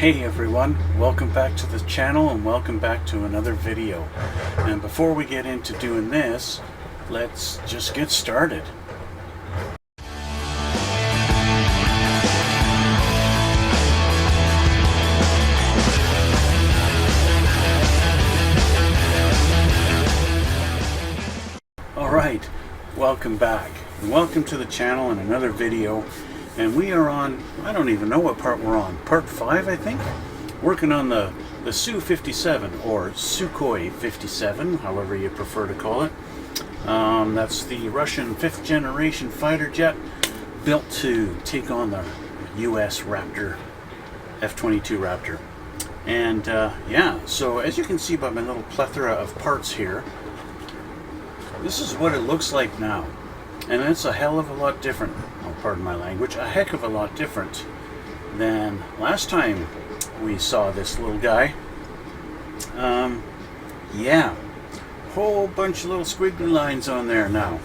Hey everyone, welcome back to the channel and welcome back to another video. And before we get into doing this, let's just get started. Alright, welcome back. And welcome to the channel and another video. And we are on, I don't even know what part we're on, part 5 I think? Working on the Su-57 or Sukhoi 57, however you prefer to call it. That's the Russian 5th generation fighter jet built to take on the US Raptor, F-22 Raptor. And yeah, so as you can see by my little plethora of parts here, this is what it looks like now. And it's a hell of a lot different, oh, pardon my language, a heck of a lot different than last time we saw this little guy. Yeah, whole bunch of little squiggly lines on there now.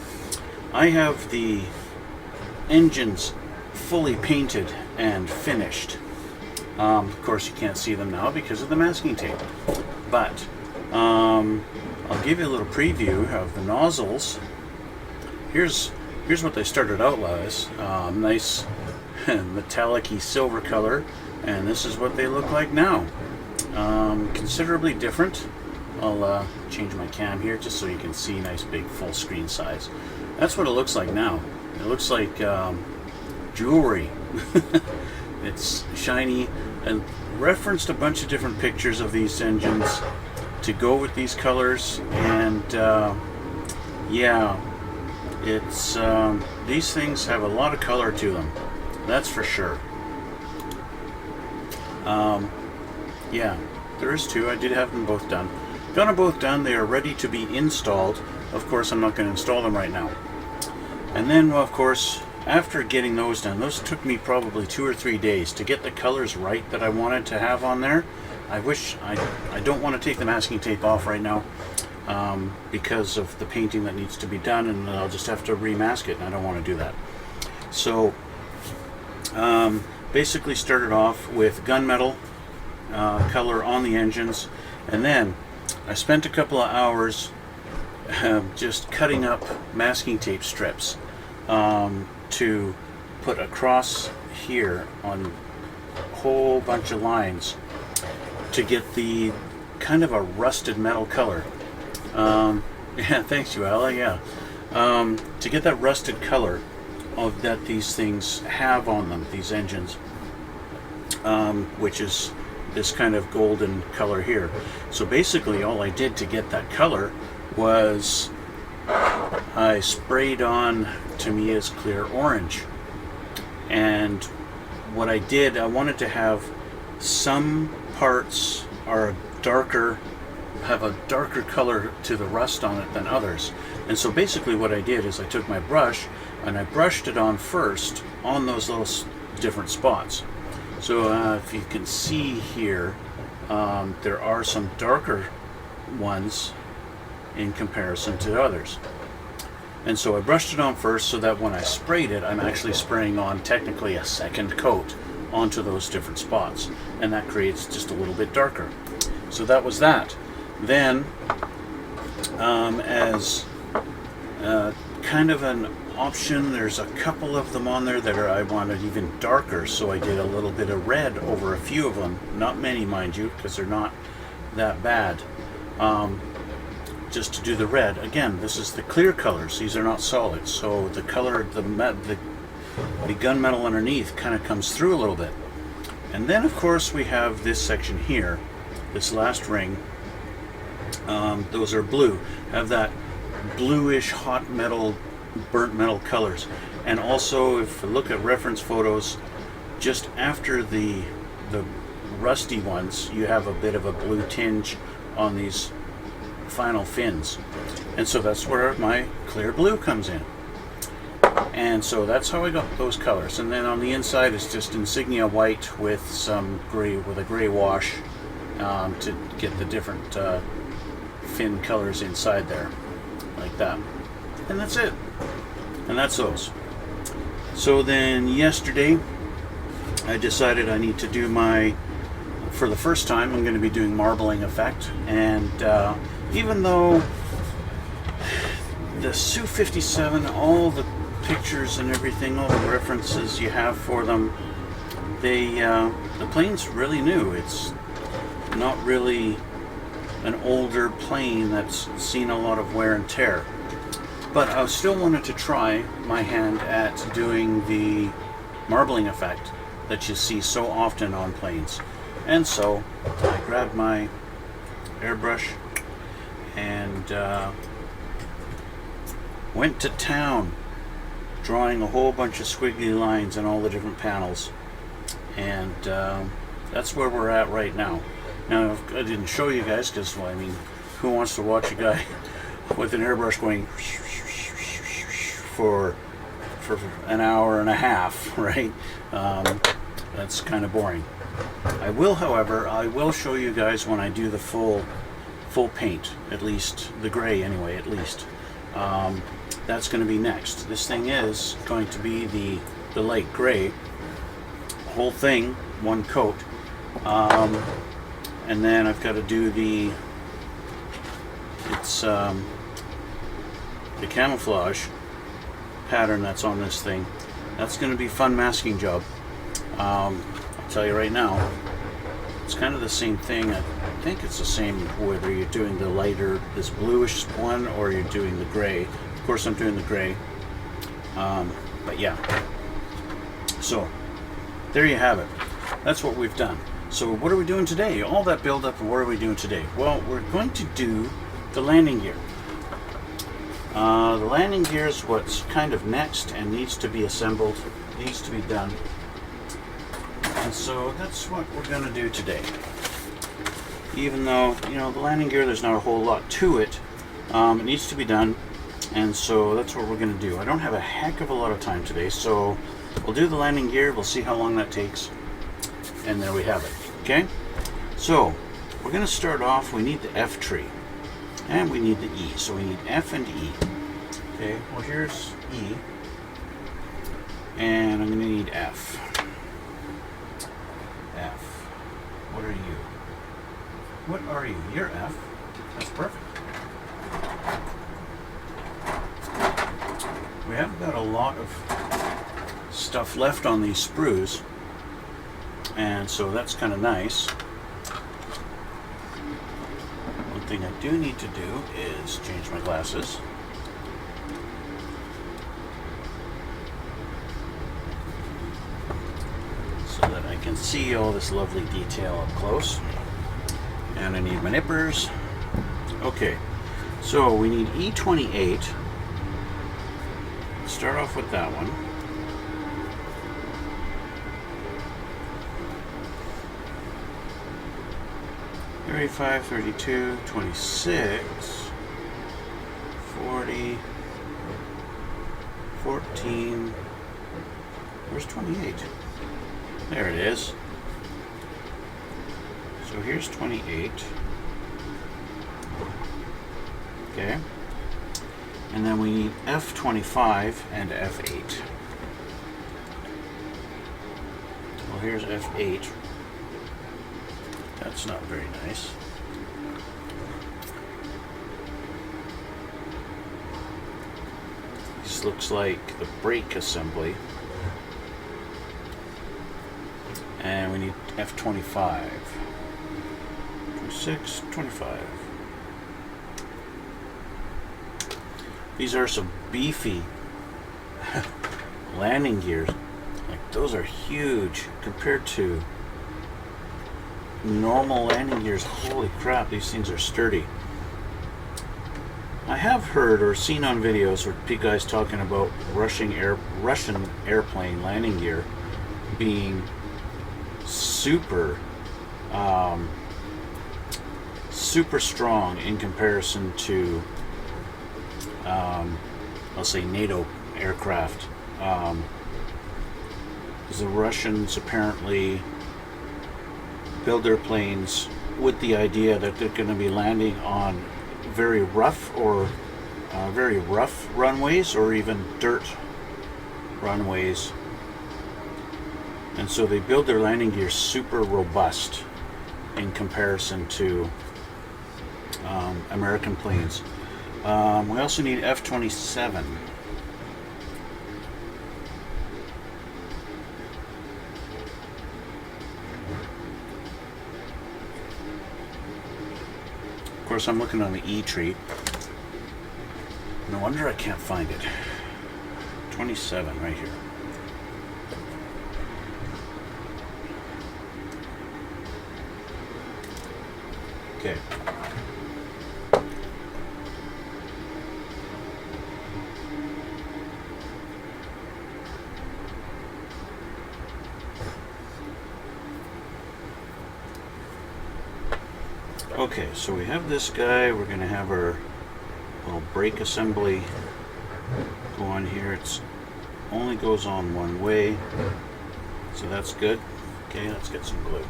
I have the engines fully painted and finished. Of course you can't see them now because of the masking tape. But I'll give you a little preview of the nozzles. Here's what they started out as. Nice metallic-y silver color, and this is what they look like now. Considerably different. I'll change my cam here just so you can see nice big full screen size. That's what it looks like now. It looks like jewelry. It's shiny, and referenced a bunch of different pictures of these engines to go with these colors, and yeah, it's these things have a lot of color to them, that's for sure. Yeah, there is two. I did have them both done. Got them both done. They are ready to be installed. Of course, I'm not going to install them right now. And then, well, of course, after getting those done, those took me probably 2 or 3 days to get the colors right that I wanted to have on there. I don't want to take the masking tape off right now because of the painting that needs to be done, and I'll just have to remask it, and I don't want to do that. So basically started off with gunmetal color on the engines, and then I spent a couple of hours just cutting up masking tape strips to put across here on a whole bunch of lines to get the kind of a rusted metal color. Yeah, thanks you, Ella. Yeah, to get that rusted color of that these things have on them, these engines, which is this kind of golden color here. So basically all I did to get that color was I sprayed on Tamiya's clear orange. And what I did, I wanted to have some parts are darker, have a darker color to the rust on it than others. And so basically what I did is I took my brush and I brushed it on first on those little different spots. So if you can see here, there are some darker ones in comparison to others. And so I brushed it on first so that when I sprayed it, I'm actually spraying on technically a second coat onto those different spots, and that creates just a little bit darker. So that was that. Then as kind of an option, there's a couple of them on there that I wanted even darker, so I did a little bit of red over a few of them. Not many, mind you, because they're not that bad. Just to do the red. Again, this is the clear colors. These are not solid, so the color, the gunmetal underneath kind of comes through a little bit. And then of course we have this section here, this last ring. Those are blue, have that bluish hot metal, burnt metal colors. And also, if you look at reference photos, just after the rusty ones, you have a bit of a blue tinge on these final fins. And so that's where my clear blue comes in. And so that's how I got those colors. And then on the inside is just insignia white with some gray, with a gray wash to get the different fin colors inside there, like that. And that's it. And that's those. So then yesterday I decided I need to do my for the first time, I'm going to be doing marbling effect, and even though the Su-57, all the pictures and everything, all the references you have for them, the plane's really new. It's not really an older plane that's seen a lot of wear and tear. But I still wanted to try my hand at doing the marbling effect that you see so often on planes. And so I grabbed my airbrush and went to town, drawing a whole bunch of squiggly lines on all the different panels. And that's where we're at right now. Now, I didn't show you guys because, well, I mean, who wants to watch a guy with an airbrush going for an hour and a half, right? That's kind of boring. I will, however, I will show you guys when I do the full paint, at least the gray anyway, at least. That's going to be next. This thing is going to be the light gray, whole thing, one coat. And then I've got to do the camouflage pattern that's on this thing. That's going to be a fun masking job. I'll tell you right now, it's kind of the same thing. I think it's the same whether you're doing the lighter, this bluish one, or you're doing the gray. Of course, I'm doing the gray. But yeah. So there you have it. That's what we've done. So what are we doing today? All that build up, and what are we doing today? Well, we're going to do the landing gear. The landing gear is what's kind of next and needs to be assembled, needs to be done. And so that's what we're going to do today. Even though, you know, the landing gear, there's not a whole lot to it. It needs to be done. And so that's what we're going to do. I don't have a heck of a lot of time today, so we'll do the landing gear. We'll see how long that takes. And there we have it. Okay? So, we're going to start off, we need the F tree. And we need the E. So we need F and E. Okay, well here's E. And I'm going to need F. F. What are you? What are you? You're F. That's perfect. We haven't got a lot of stuff left on these sprues. And so that's kind of nice. One thing I do need to do is change my glasses. So that I can see all this lovely detail up close. And I need my nippers. Okay, so we need E28. Start off with that one. 35, 32, 26, 40, 14, where's 28? There it is. So here's 28. Okay. And then we need F25 and F8. Well, here's F8. That's not very nice. This looks like the brake assembly. And we need F25. 26, 25. These are some beefy landing gears. Like, those are huge compared to normal landing gears. Holy crap, these things are sturdy. I have heard or seen on videos where guys talking about Russian airplane landing gear being super super strong in comparison to I'll say NATO aircraft. Because the Russians apparently build their planes with the idea that they're going to be landing on very rough runways or even dirt runways, and so they build their landing gear super robust. in comparison to American planes. We also need F-27. Of course, I'm looking on the E tree. No wonder I can't find it. 27 right here. Okay. Okay, so we have this guy. We're going to have our little brake assembly go on here. It's only goes on one way, so that's good. Okay, let's get some glue.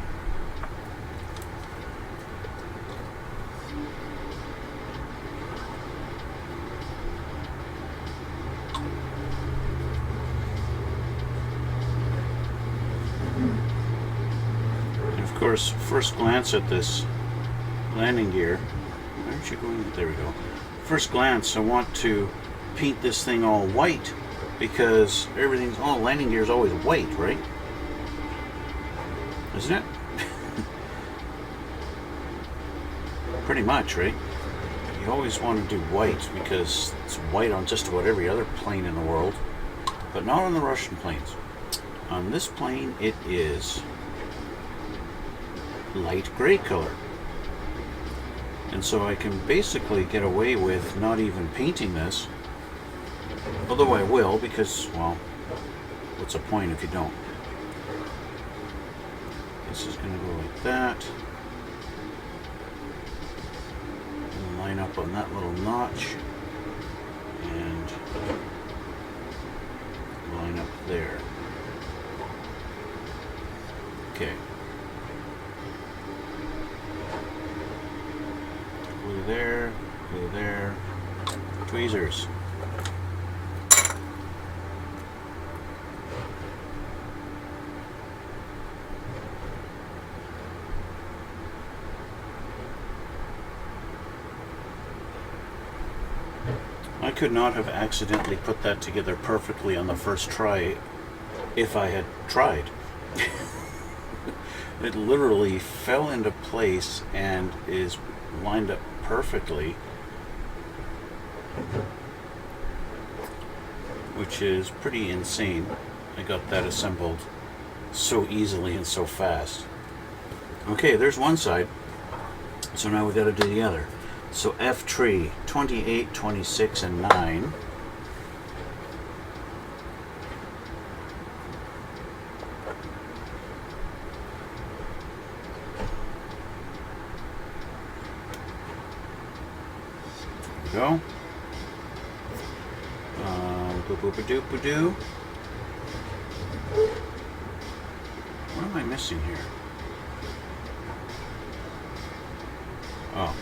And of course, first glance at this landing gear, why aren't you going? There we go. First glance, I want to paint this thing all white because everything's all landing gear is always white, right? Isn't it? Pretty much, right? You always want to do white because it's white on just about every other plane in the world, but not on the Russian planes. On this plane, it is light gray color. And so I can basically get away with not even painting this, although I will, because, well, what's the point if you don't? This is going to go like that, and line up on that little notch, and line up there. Okay. Glue there, tweezers. I could not have accidentally put that together perfectly on the first try if I had tried. It literally fell into place and is lined up perfectly, which is pretty insane. I got that assembled so easily and so fast. Okay, there's one side, so now we got to do the other. So F tree 28, 26, and 9. Go. Boop-boop-a-doop-a-doo. What am I missing here? Oh.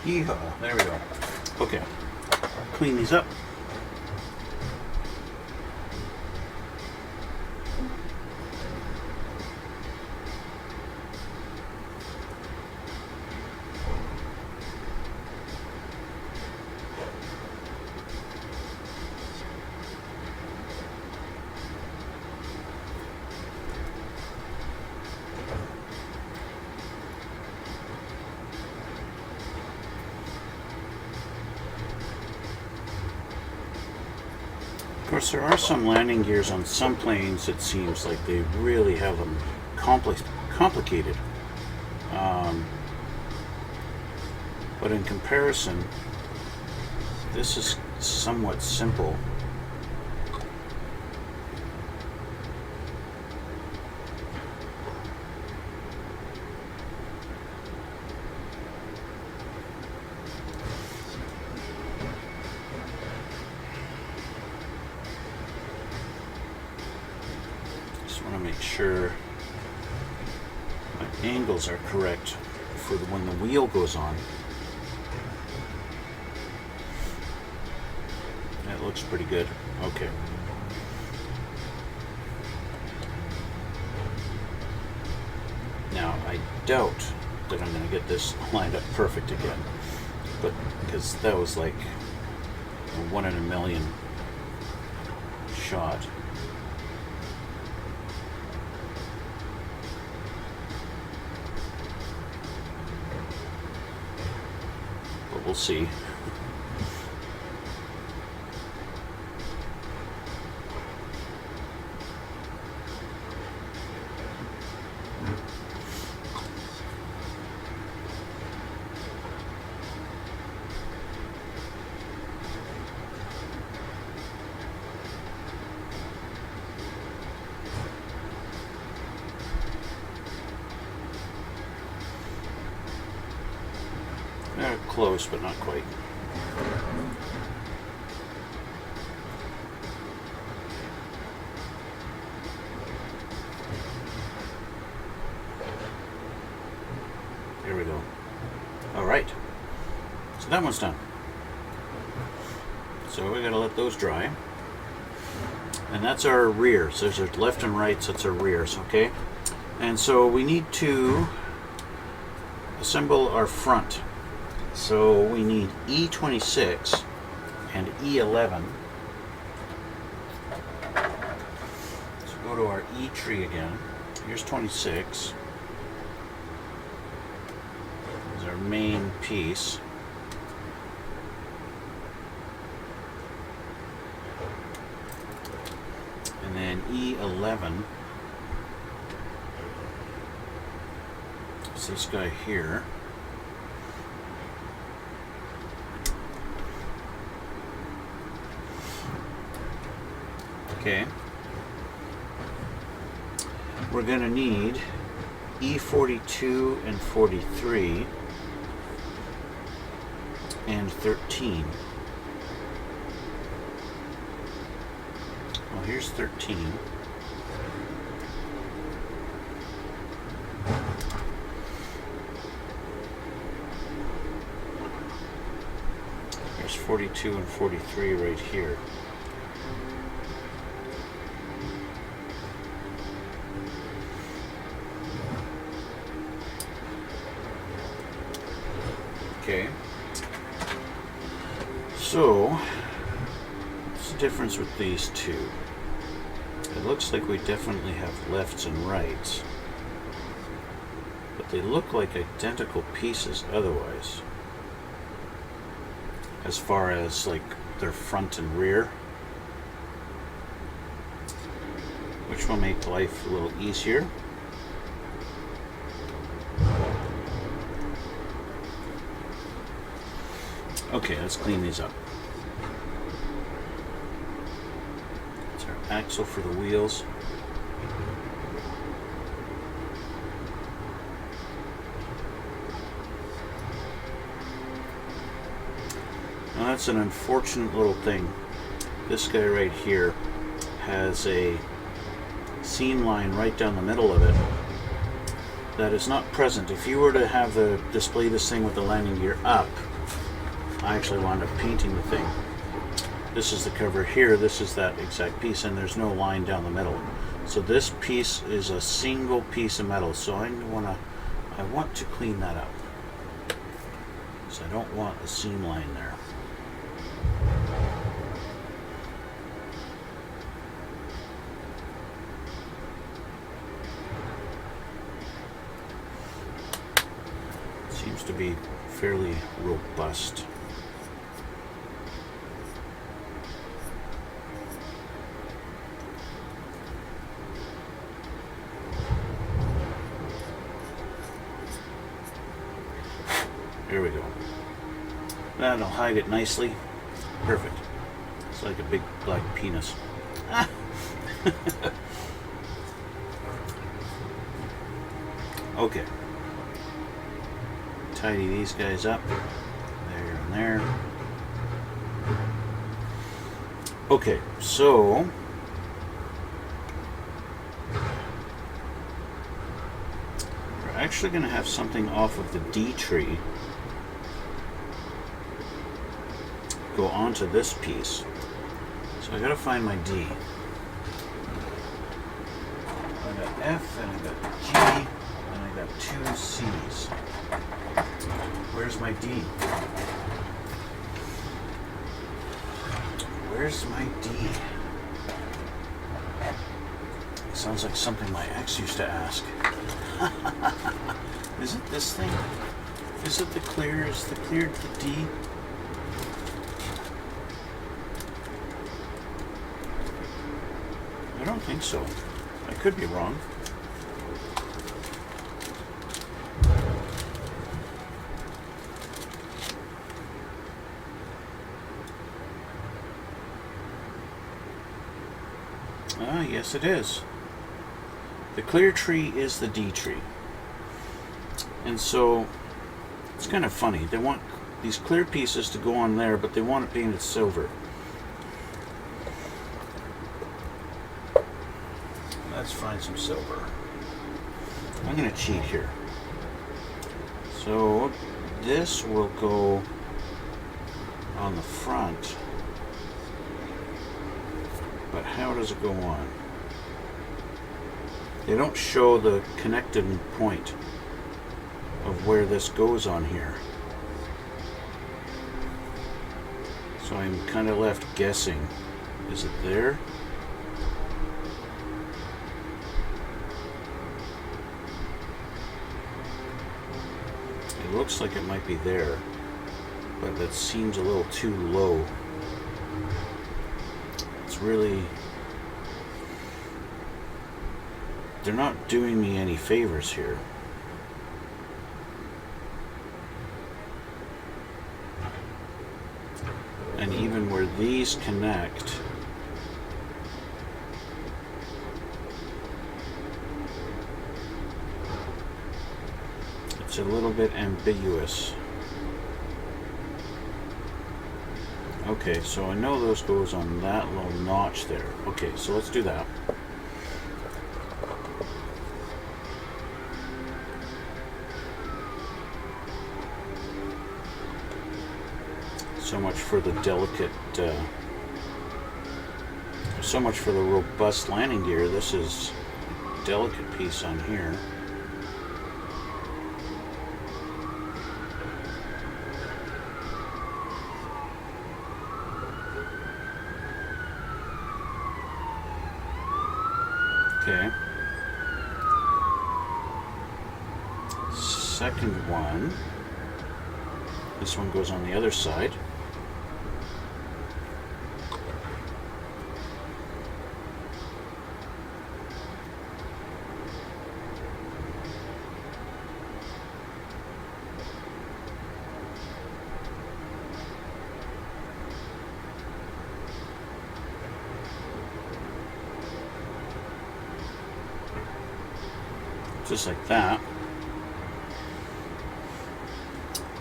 Yeehaw. There we go. Okay. Clean these up. Of course, there are some landing gears on some planes. It seems like they really have them complicated. But in comparison, this is somewhat simple. want to make sure my angles are correct for when the wheel goes on. That looks pretty good. Okay. Now, I doubt that I'm going to get this lined up perfect again, but because that was like a 1 in a million shot. But we'll see. Close, but not quite. There we go. All right. So that one's done. So we gotta let those dry. And that's our rears. There's our left and right, so that's our rears, okay? And so we need to assemble our front. So we need E26 and E11. So go to our E tree again. Here's 26. This is our main piece. And then E11 is this guy here. Okay. We're going to need E42 and 43 and 13. Well, here's 13. There's 42 and 43 right here. Okay, so what's the difference with these two? It looks like we definitely have lefts and rights, but they look like identical pieces otherwise, as far as like their front and rear, which will make life a little easier. Okay, let's clean these up. It's our axle for the wheels. Now that's an unfortunate little thing. This guy right here has a seam line right down the middle of it that is not present. If you were to have the display this thing with the landing gear up, I actually wound up painting the thing. This is the cover here, this is that exact piece, and there's no line down the middle. So this piece is a single piece of metal, so I want to clean that up. So I don't want a seam line there. It seems to be fairly robust. There we go. That'll hide it nicely. Perfect. It's like a big black penis. Okay. Tidy these guys up. There and there. actually going to have something off of the D tree go onto this piece. So I got to find my D. I got F and I got G and I got 2 C's. Where's my D? Where's my D? It sounds like something my ex used to ask. Is it this thing? Is it the clear? Is the clear the D? I don't think so. I could be wrong. Ah, yes it is. The clear tree is the D tree. And so, it's kind of funny. They want these clear pieces to go on there, but they want it painted silver. Let's find some silver. I'm going to cheat here. So, this will go on the front. But how does it go on? They don't show the connecting point of where this goes on here. So I'm kind of left guessing. Is it there? It looks like it might be there, but that seems a little too low. It's really... they're not doing me any favors here. And even where these connect, it's a little bit ambiguous. Okay, so I know those goes on that little notch there. Okay, so let's do that. So much for the delicate, so much for the robust landing gear. This is a delicate piece on here. Okay. Second one. This one goes on the other side. Just like that.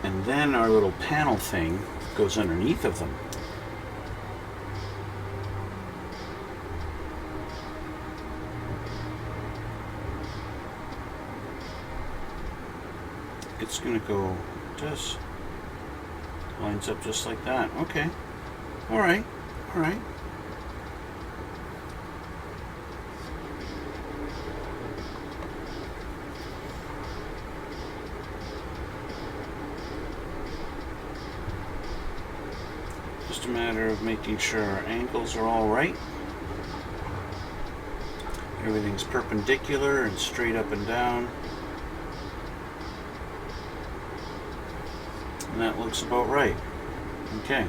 And then our little panel thing goes underneath of them. It's gonna go just lines up just like that. Okay. Alright. Alright. Just a matter of making sure our angles are all right. Everything's perpendicular and straight up and down. And that looks about right. Okay.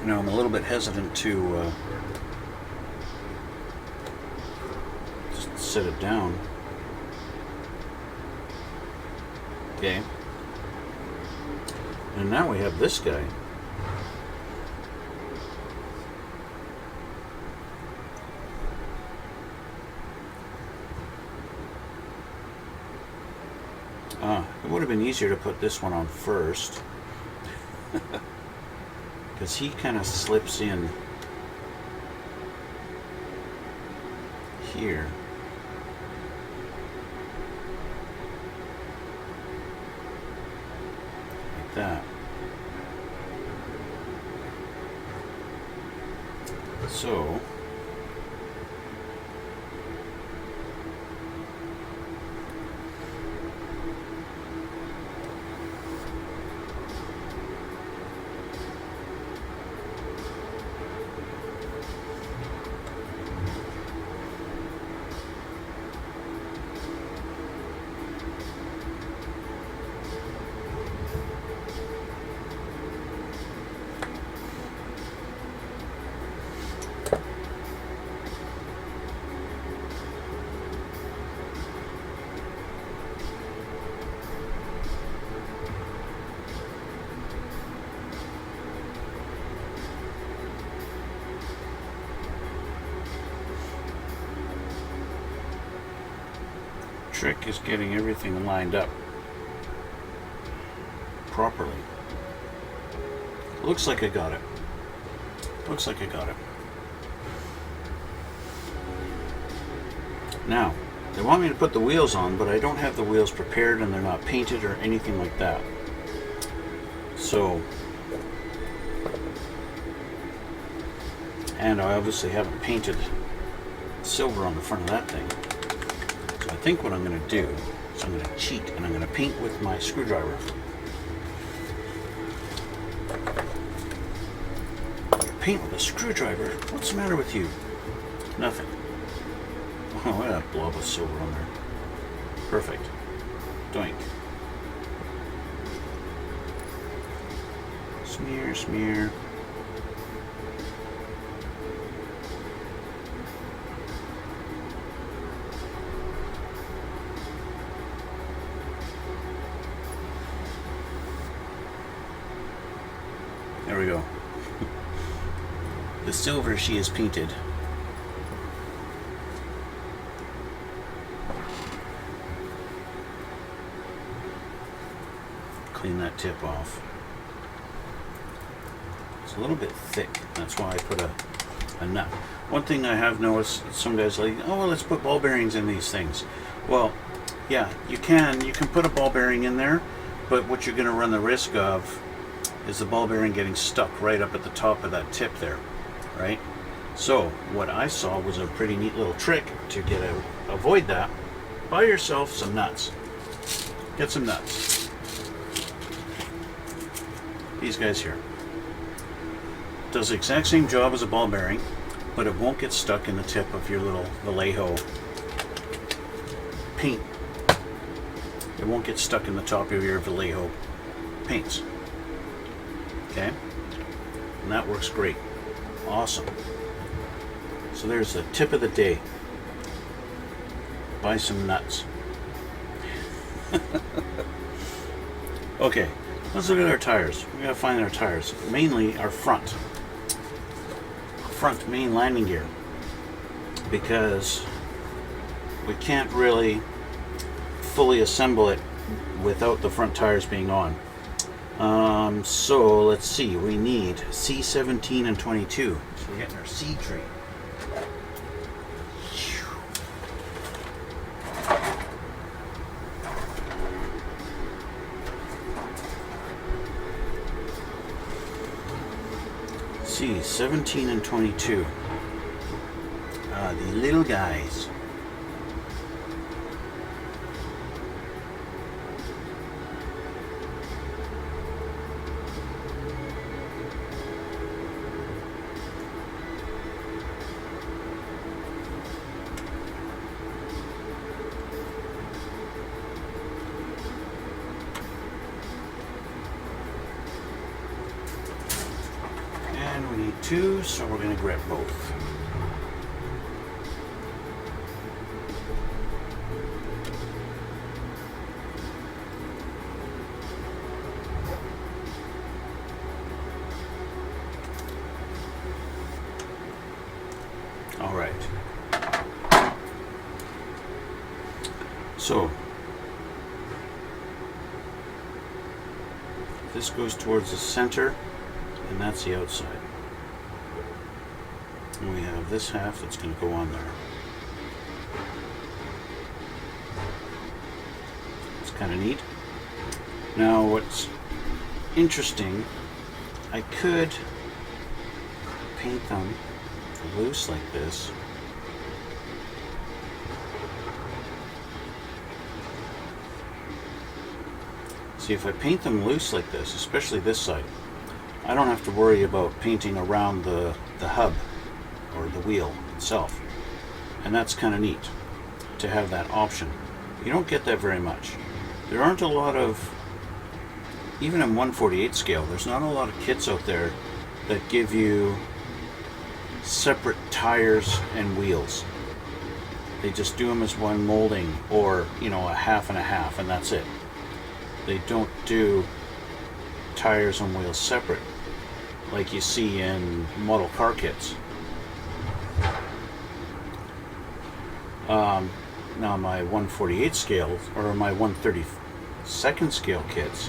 Now I'm a little bit hesitant to just set it down. Okay. And now we have this guy. It would have been easier to put this one on first. Because he kind of slips in here. that. So trick is getting everything lined up properly. Looks like I got it. Looks like I got it. Now, they want me to put the wheels on, but I don't have the wheels prepared and they're not painted or anything like that. So, and I obviously haven't painted silver on the front of that thing. So I think what I'm going to do is I'm going to cheat and I'm going to paint with my screwdriver. Paint with a screwdriver? What's the matter with you? Nothing. Oh, look at that blob of silver on there. Perfect. Doink. Smear, smear. There we go. The silver she is painted. Clean that tip off. It's a little bit thick. That's why I put a nut. One thing I have noticed, some guys are like, oh, well, let's put ball bearings in these things. Well, yeah, you can put a ball bearing in there, but what you're going to run the risk of is the ball bearing getting stuck right up at the top of that tip there, right? So what I saw was a pretty neat little trick to avoid that. Buy yourself some nuts. Get some nuts. These guys here. Does the exact same job as a ball bearing, but it won't get stuck in the tip of your little Vallejo paint. It won't get stuck in the top of your Vallejo paints. Okay? And that works great. Awesome. So there's the tip of the day. Buy some nuts. Okay, let's look at our tires. We gotta find our tires. Mainly our front main landing gear. Because we can't really fully assemble it without the front tires being on. So let's see, we need C17 and 22. So we're getting our C tree. C17 and 22. The little guys. And we need two, so we're going to grab both. All right. So this goes towards the center, and that's the outside. And we have this half that's going to go on there. It's kind of neat. Now what's interesting. I could paint them loose like this. See, if I paint them loose like this, especially this side, I don't have to worry about painting around the hub or the wheel itself. And that's kind of neat to have that option. You don't get that very much. There aren't a lot of, even in 1/48 scale, there's not a lot of kits out there that give you separate tires and wheels. They just do them as one molding, or a half and a half, and that's it. They don't do tires and wheels separate like you see in model car kits. Now my 1/48 scale, or my 1/32 scale kits,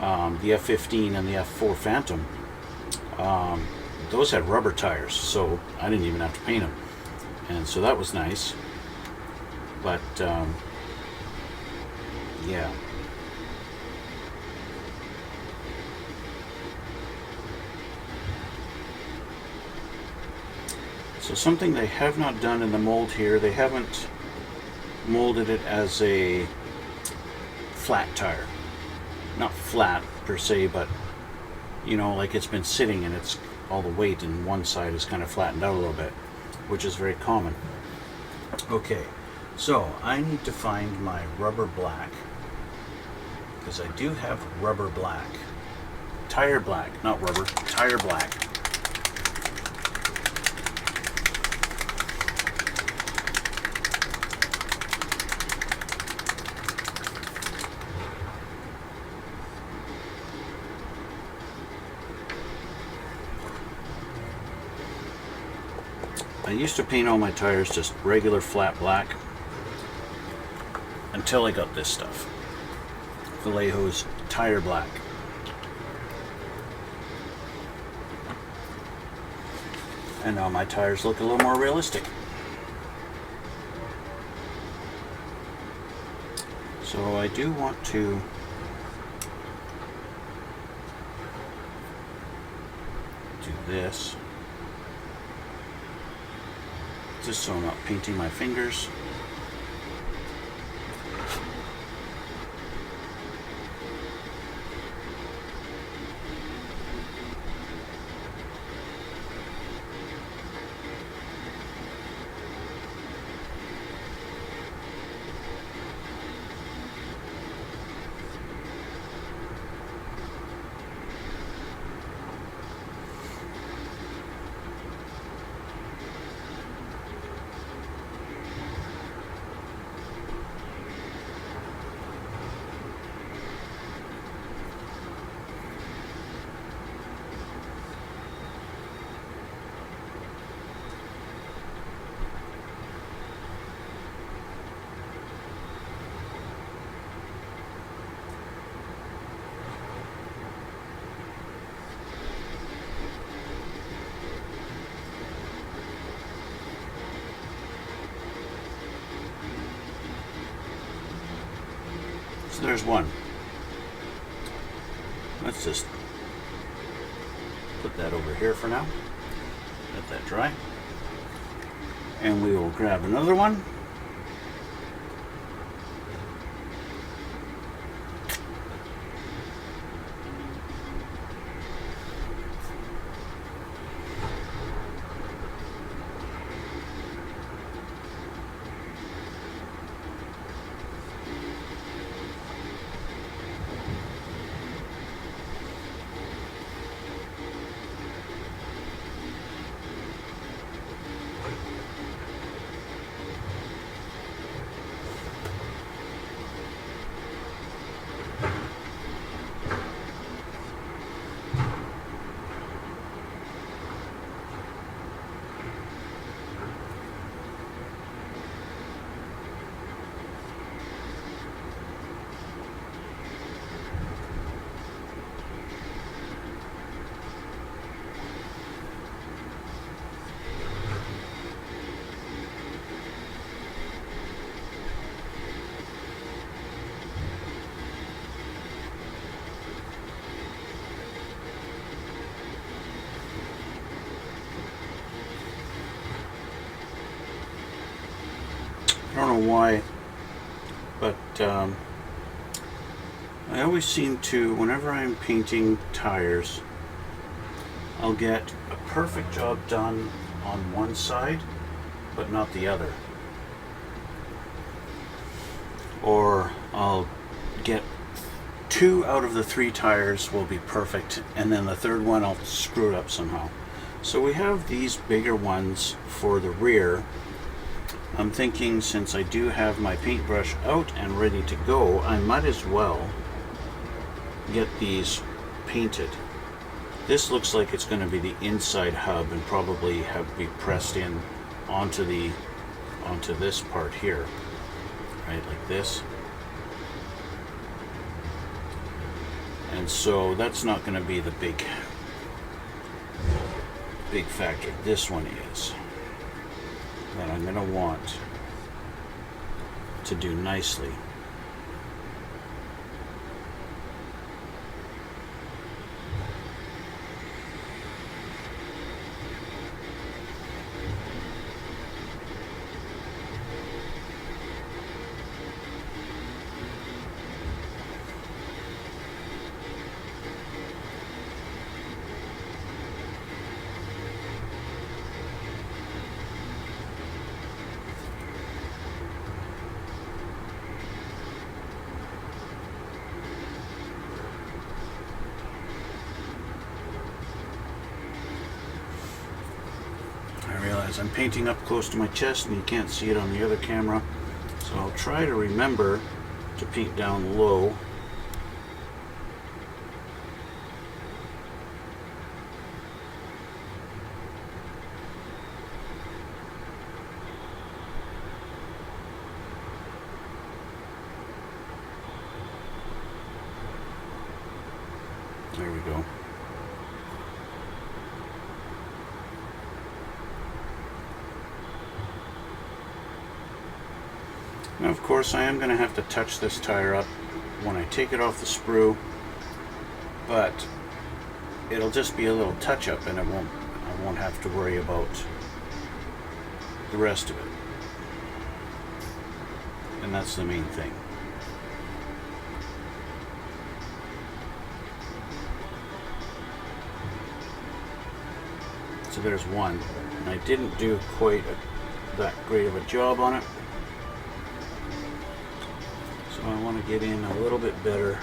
the F15 and the F4 Phantom, those had rubber tires, so I didn't even have to paint them, and so that was nice. But yeah. So something they have not done in the mold here, they haven't molded it as a flat tire. Not flat per se, but like it's been sitting and it's all the weight and one side is kind of flattened out a little bit, which is very common. Okay, so I need to find my rubber black, because I do have rubber black. Tire black, not rubber, tire black. I used to paint all my tires just regular flat black until I got this stuff. Vallejo's tire black. And now my tires look a little more realistic. So I do want to do this, just so I'm not painting my fingers. So there's one. Let's just put that over here for now. Let that dry. And we will grab another one. don't know why, but I always seem to, whenever I'm painting tires, I'll get a perfect job done on one side, but not the other. Or I'll get 2 out of the 3 tires will be perfect, and then the third one I'll screw it up somehow. So we have these bigger ones for the rear. I'm thinking, since I do have my paintbrush out and ready to go, I might as well get these painted. This looks like it's going to be the inside hub and probably be pressed in onto this part here, right, like this. And so that's not going to be the big factor. This one is that I'm going to want to do nicely. I'm painting up close to my chest and you can't see it on the other camera, so I'll try to remember to paint down low. There we go. Now, of course, I am going to have to touch this tire up when I take it off the sprue, but it'll just be a little touch-up, and I won't have to worry about the rest of it. And that's the main thing. So there's one. And I didn't do quite that great of a job on it. So I want to get in a little bit better.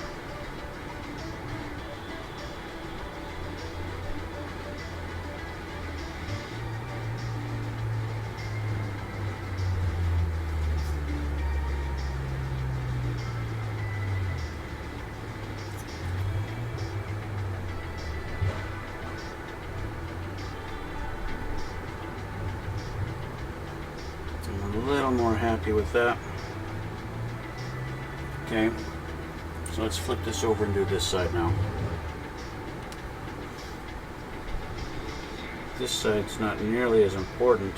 I'm a little more happy with that. Okay, so let's flip this over and do this side now. This side's not nearly as important.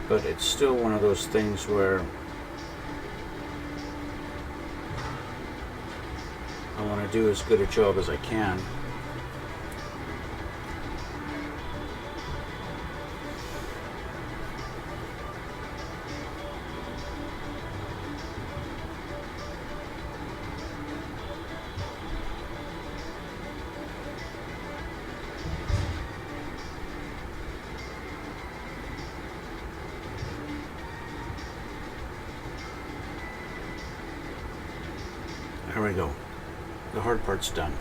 But it's still one of those things where I want to do as good a job as I can. There we go. The hard part's done.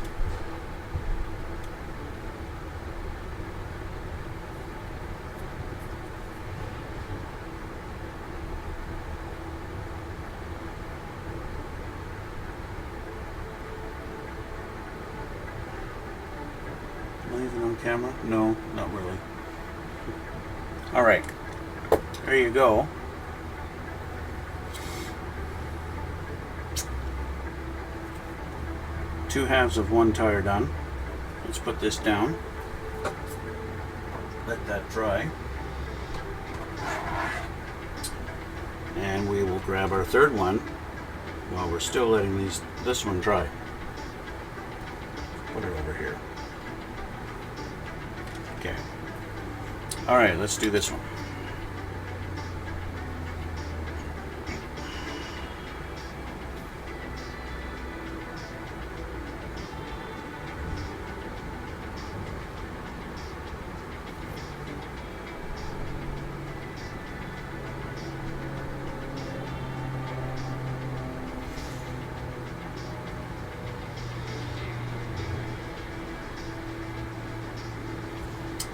Am I even on camera? No, not really. All right. There you go. Two halves of one tire done. Let's put this down. Let that dry. And we will grab our third one while we're still letting this one dry. put it over here. Okay. All right, let's do this one.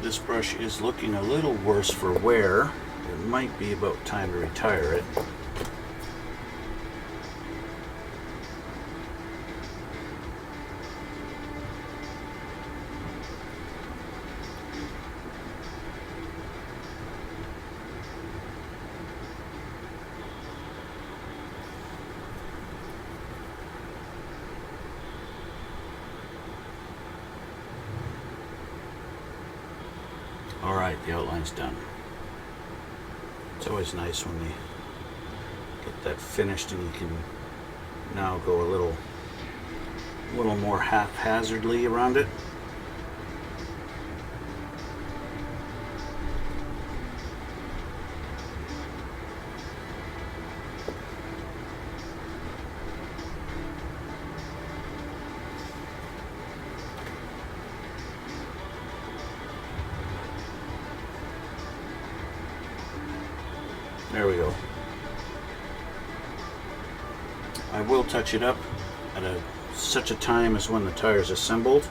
This brush is looking a little worse for wear. It might be about time to retire it. Alright, the outline's done. It's always nice when you get that finished and you can now go a little more haphazardly around it. There we go. I will touch it up at such a time as when the tire's assembled.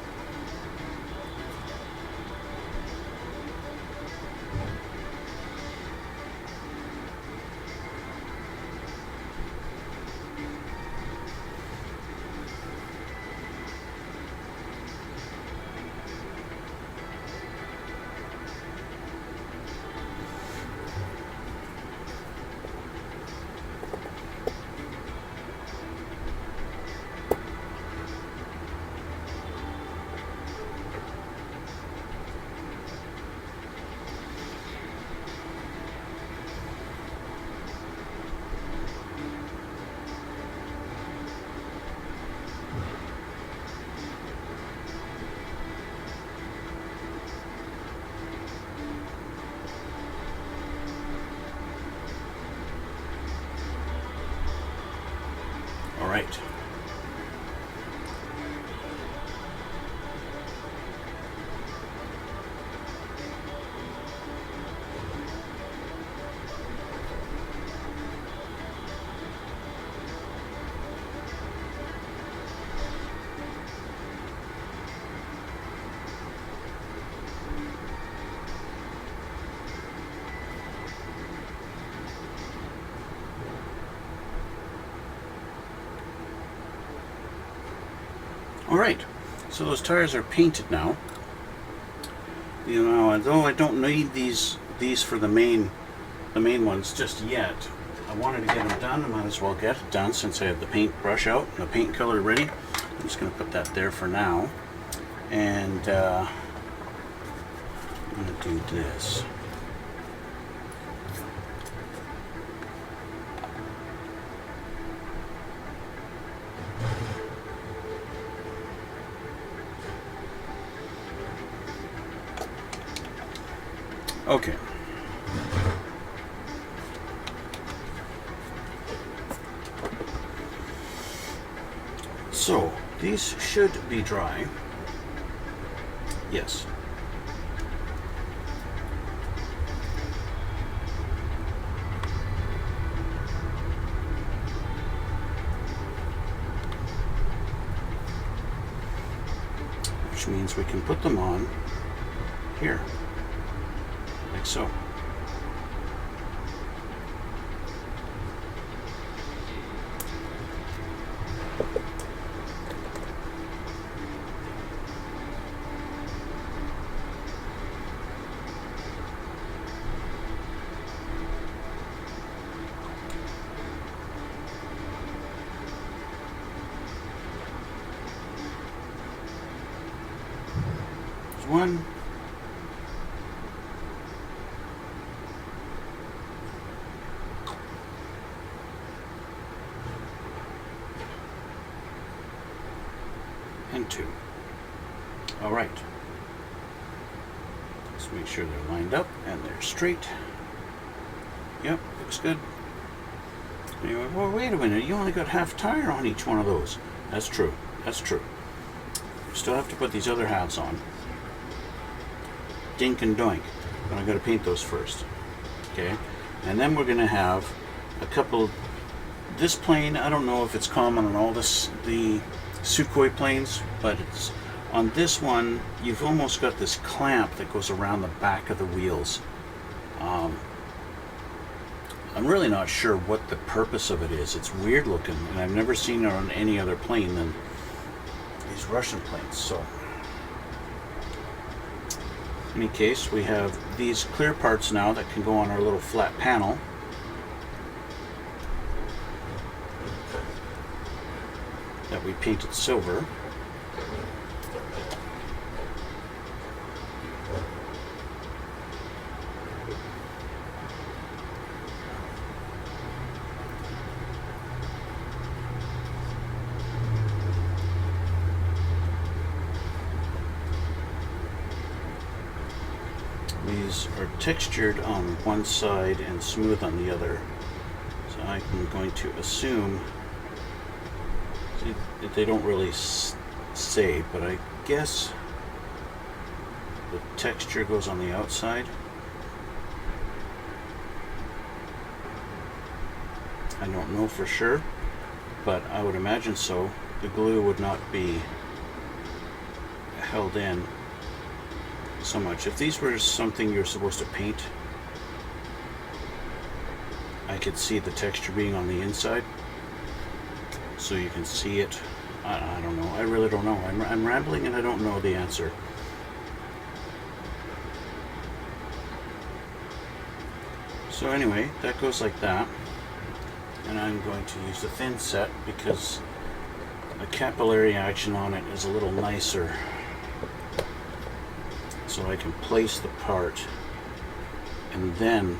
All right. Alright, so those tires are painted now. You know, although I don't need these for the main ones just yet, I wanted to get them done. I might as well get it done since I have the paint brush out and the paint color ready. I'm just going to put that there for now. And I'm going to do this. Okay. So, these should be dry. Yes. Which means we can put them on here. Like so. There's one. And two. All right. Let's make sure they're lined up and they're straight. Yep, looks good. Anyway, well, wait a minute. You only got half tire on each one of those. That's true. That's true. Still have to put these other hats on. Dink and doink. But I got to paint those first. Okay. And then we're going to have a couple. This plane, I don't know if it's common on all the Sukhoi planes, but it's on this one. You've almost got this clamp that goes around the back of the wheels. I'm really not sure what the purpose of it is. It's weird looking, and I've never seen it on any other plane than these Russian planes. So, in any case, we have these clear parts now that can go on our little flat panel. That we painted silver. These are textured on one side and smooth on the other. So I'm going to assume they don't really say, but I guess the texture goes on the outside. I don't know for sure, but I would imagine so. The glue would not be held in so much. If these were something you're supposed to paint, I could see the texture being on the inside, so you can see it. I don't know. I really don't know. I'm rambling and I don't know the answer. So anyway, that goes like that, and I'm going to use the thin set because the capillary action on it is a little nicer. So I can place the part and then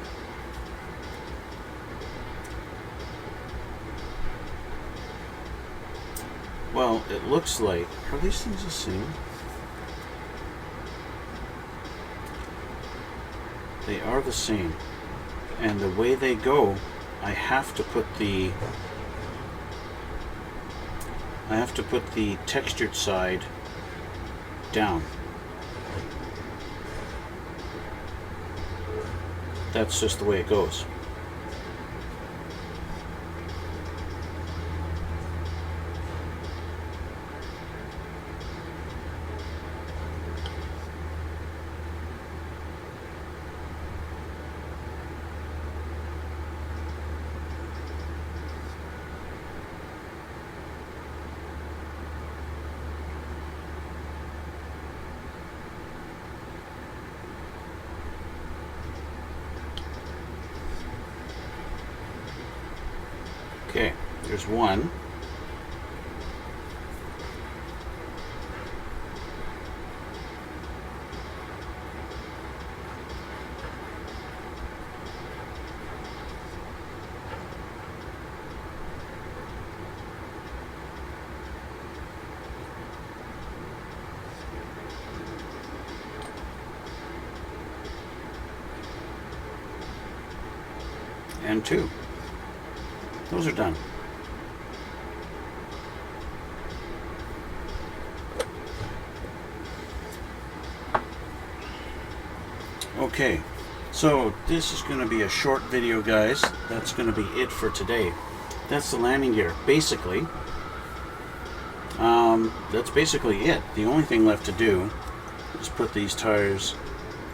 well, it looks like, are these things the same? They are the same, and the way they go, I have to put the textured side down. That's just the way it goes. Okay, there's one. And two. Those are done. Okay, so this is going to be a short video, guys. That's going to be it for today. That's the landing gear, basically. That's basically it. The only thing left to do is put these tires,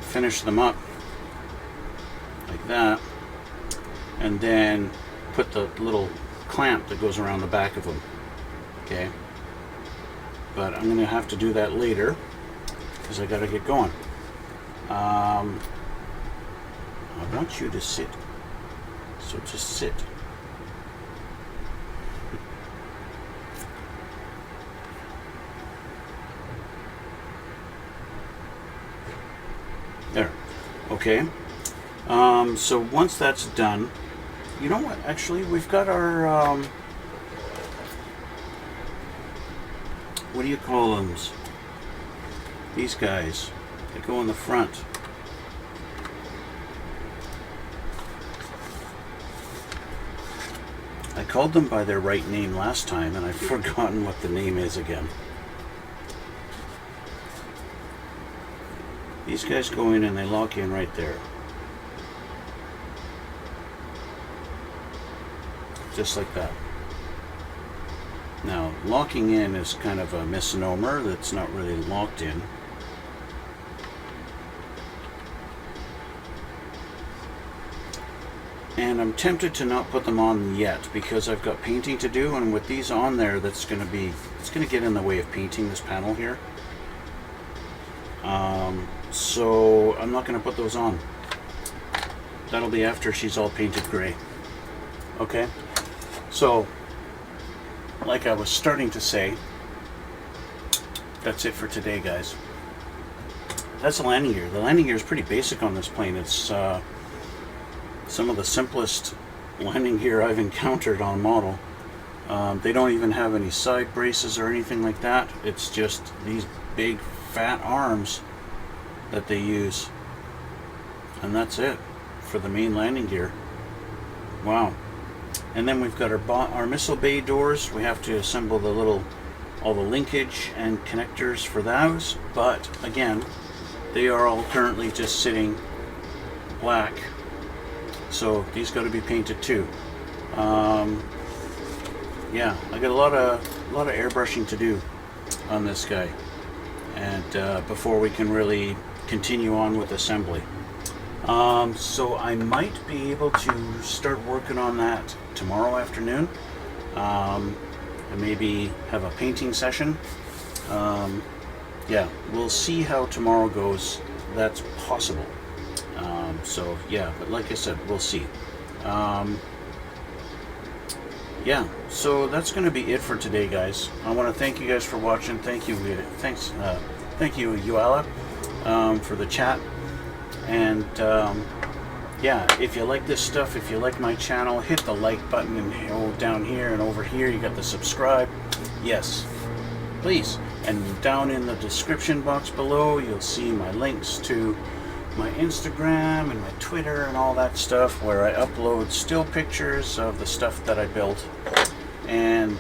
finish them up like that, and then put the little clamp that goes around the back of them. Okay, but I'm going to have to do that later because I got to get going. I want you to sit, so just sit. There. Okay. So once that's done, you know what? Actually, we've got our what do you call them? These guys, they go in the front. I called them by their right name last time, and I've forgotten what the name is again. These guys go in and they lock in right there. Just like that. Now, locking in is kind of a misnomer. That's not really locked in. And I'm tempted to not put them on yet because I've got painting to do, and with these on there, it's going to get in the way of painting this panel here. So I'm not going to put those on. That'll be after she's all painted gray. Okay? So, like I was starting to say, that's it for today, guys. That's the landing gear. The landing gear is pretty basic on this plane. It's some of the simplest landing gear I've encountered on a model. They don't even have any side braces or anything like that. It's just these big fat arms that they use, and that's it for the main landing gear. Wow. And then we've got our missile bay doors. We have to assemble all the linkage and connectors for those, but again, they are all currently just sitting black, so these got to be painted too. Yeah, I got a lot of airbrushing to do on this guy, and before we can really continue on with assembly. So I might be able to start working on that tomorrow afternoon, and maybe have a painting session. Yeah, we'll see how tomorrow goes. That's possible. So yeah, but like I said, we'll see. Yeah, so that's going to be it for today, guys. I want to thank you guys for watching. Thank you, Yuala, for the chat. And yeah, if you like this stuff, if you like my channel, hit the like button, and down here and over here you got the subscribe. Yes, please. And down in the description box below, you'll see my links to my Instagram and my Twitter and all that stuff, where I upload still pictures of the stuff that I built. And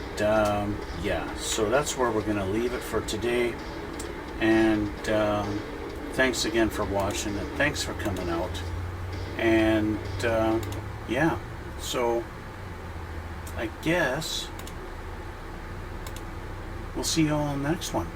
yeah, so that's where we're going to leave it for today. And thanks again for watching, and thanks for coming out. And yeah, so I guess we'll see you all in the next one.